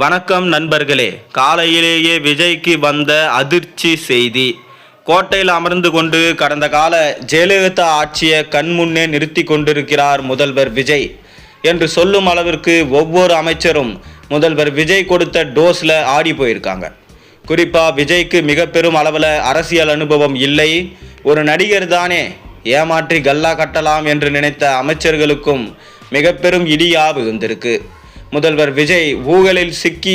வணக்கம் நண்பர்களே. காலையிலேயே விஜய்க்கு வந்த அதிர்ச்சி செய்தி. கோட்டையில் அமர்ந்து கொண்டு கடந்த கால ஜெயலலிதா ஆட்சியை கண்முன்னே நிறுத்தி கொண்டிருக்கிறார் முதல்வர் விஜய் என்று சொல்லும் அளவிற்கு ஒவ்வொரு அமைச்சரும் முதல்வர் விஜய் கொடுத்த டோஸில் ஆடி போயிருக்காங்க. குறிப்பாக விஜய்க்கு மிக பெரும் அளவில் அரசியல் அனுபவம் இல்லை, ஒரு நடிகர் தானே, ஏமாற்றி கல்லா கட்டலாம் என்று நினைத்த அமைச்சர்களுக்கும் மிக பெரும் இடியா விழுந்திருக்கு. முதல்வர் விஜய் ஊழலில் சிக்கி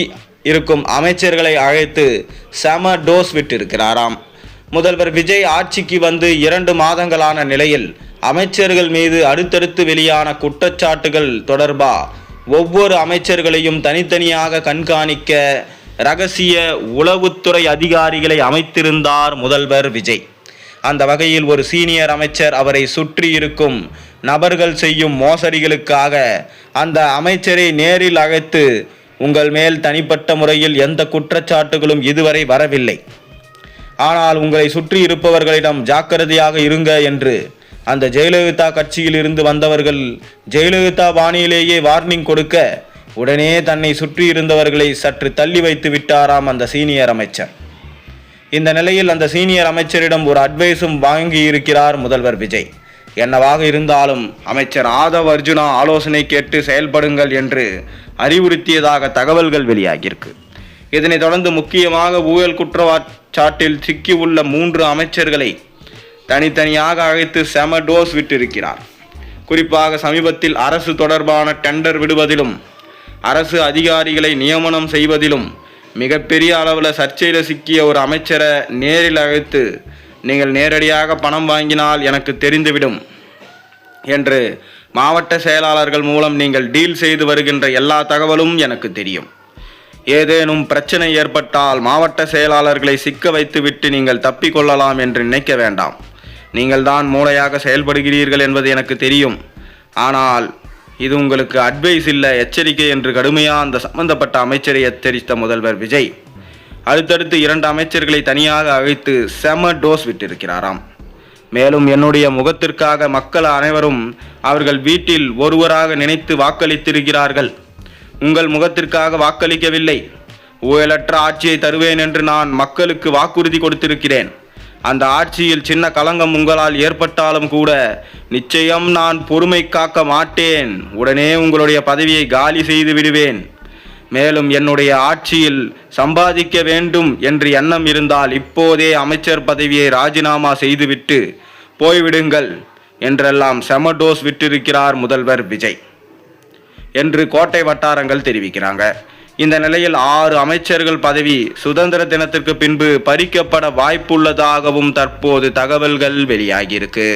இருக்கும் அமைச்சர்களை அழைத்து செம டோஸ் விட்டிருக்கிறாராம். முதல்வர் விஜய் ஆட்சிக்கு வந்து 2 மாதங்களான நிலையில் அமைச்சர்கள் மீது அடுத்தடுத்து வெளியான குற்றச்சாட்டுகள் தொடர்பாக ஒவ்வொரு அமைச்சர்களையும் தனித்தனியாக கண்காணிக்க இரகசிய உளவுத்துறை அதிகாரிகளை அமைத்திருந்தார் முதல்வர் விஜய். அந்த வகையில் ஒரு சீனியர் அமைச்சர் அவரை சுற்றி இருக்கும் நபர்கள் செய்யும் மோசடிகளுக்காக அந்த அமைச்சரை நேரில் அழைத்து, உங்கள் மேல் தனிப்பட்ட முறையில் எந்த குற்றச்சாட்டுகளும் இதுவரை வரவில்லை, ஆனால் உங்களை சுற்றி இருப்பவர்களிடம் ஜாக்கிரதையாக இருங்க என்று அந்த ஜெயலலிதா கட்சியில் இருந்து வந்தவர்கள் ஜெயலலிதா பாணியிலேயே வார்னிங் கொடுக்க, உடனே தன்னை சுற்றி இருந்தவர்களை சற்று தள்ளி வைத்து விட்டாராம் அந்த சீனியர் அமைச்சர். இந்த நிலையில் அந்த சீனியர் அமைச்சரிடம் ஒரு அட்வைஸும் வாங்கி இருக்கிறார் முதல்வர் விஜய். என்னவாக இருந்தாலும் அமைச்சர் ஆதவ் அர்ஜுனா ஆலோசனை கேட்டு செயல்படுங்கள் என்று அறிவுறுத்தியதாக தகவல்கள் வெளியாகியிருக்கு. இதனைத் தொடர்ந்து முக்கியமாக ஊழல் குற்றச்சாட்டில் சிக்கியுள்ள 3 அமைச்சர்களை தனித்தனியாக அழைத்து செம டோஸ் விட்டிருக்கிறார். குறிப்பாக சமீபத்தில் அரசு தொடர்பான டெண்டர் விடுவதிலும் அரசு அதிகாரிகளை நியமனம் செய்வதிலும் மிகப்பெரிய அளவில் சர்ச்சையில் சிக்கிய ஒரு அமைச்சரை நேரில் அழைத்து, நீங்கள் நேரடியாக பணம் வாங்கினால் எனக்கு தெரிந்துவிடும் என்று மாவட்ட செயலாளர்கள் மூலம் நீங்கள் டீல் செய்து வருகின்ற எல்லா தகவலும் எனக்கு தெரியும். ஏதேனும் பிரச்சனை ஏற்பட்டால் மாவட்ட செயலாளர்களை சிக்க வைத்துவிட்டு நீங்கள் தப்பிக்கொள்ளலாம் என்று நினைக்க வேண்டாம். நீங்கள் தான் மூளையாக செயல்படுகிறீர்கள் என்பது எனக்கு தெரியும். ஆனால் இது உங்களுக்கு அட்வைஸ் இல்லை, எச்சரிக்கை என்று கடுமையாக அந்த சம்பந்தப்பட்ட அமைச்சரை எச்சரித்த முதல்வர் விஜய் அடுத்தடுத்து 2 அமைச்சர்களை தனியாக அழைத்து செம டோஸ் விட்டிருக்கிறாராம். மேலும் என்னுடைய முகத்திற்காக மக்கள் அனைவரும் அவர்கள் வீட்டில் ஒருவராக நினைத்து வாக்களித்திருக்கிறார்கள், உங்கள் முகத்திற்காக வாக்களிக்கவில்லை. ஊழலற்ற ஆட்சியை தருவேன் என்று நான் மக்களுக்கு வாக்குறுதி கொடுத்திருக்கிறேன். அந்த ஆட்சியில் சின்ன களங்கம் உங்களால் ஏற்பட்டாலும் கூட நிச்சயம் நான் பொறுமை காக்க மாட்டேன், உடனே உங்களுடைய பதவியை காலி செய்து விடுவேன். மேலும் என்னுடைய ஆட்சியில் சம்பாதிக்க வேண்டும் என்று எண்ணம் இருந்தால் இப்போதே அமைச்சர் பதவியை ராஜினாமா செய்துவிட்டு போய்விடுங்கள் என்றெல்லாம் செம டோஸ் விட்டிருக்கிறார் முதல்வர் விஜய் என்று கோட்டை வட்டாரங்கள் தெரிவிக்கிறாங்க. இந்த நிலையில் 6 அமைச்சர்கள் பதவி சுதந்திர தினத்திற்கு பின்பு பறிக்கப்பட வாய்ப்புள்ளதாகவும் தற்போது தகவல்கள் வெளியாகியிருக்கு.